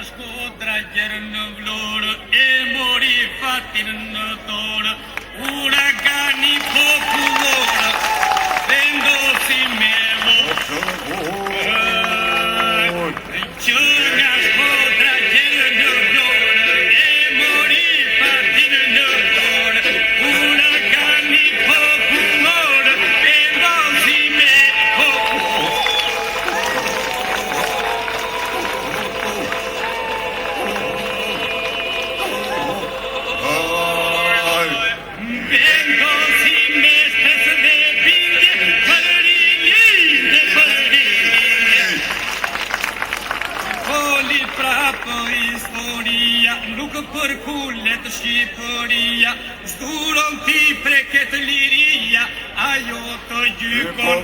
shkodra gjerë në vlorë, e mori fatin në dorë, uragani popullorë, vendosi me që nga shkodra gjerë në vlorë, e mori fatin në dorë, uragani popullorë, vendosi me nuk përkullet Shqipëria, zduron ti preket liria, ajo të gjykon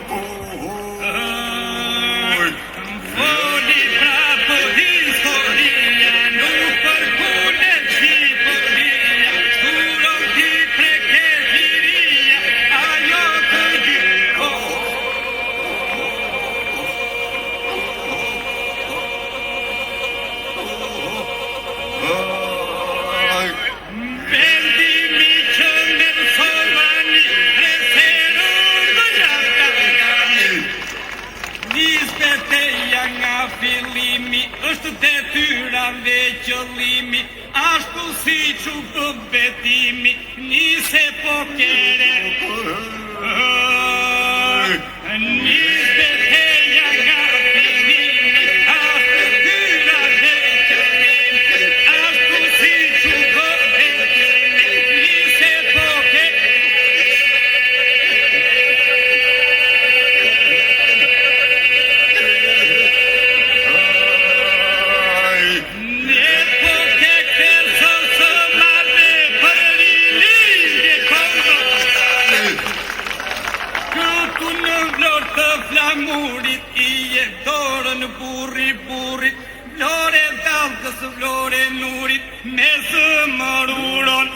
foli prapë historia, nuk përkullet Shqipëria, zduron ti preket liria, ajo të gjykon. Fillimi është detyra dhe qëllimi, ashtu si që betimi, nise po kere. Nisbeteja nga fillimi, është detyra dhe qëllimi, ashtu si që betimi, nise po kere. Flamurit I e dorën burrit, vlore dalkës, vlore nurit, me zë mëruron.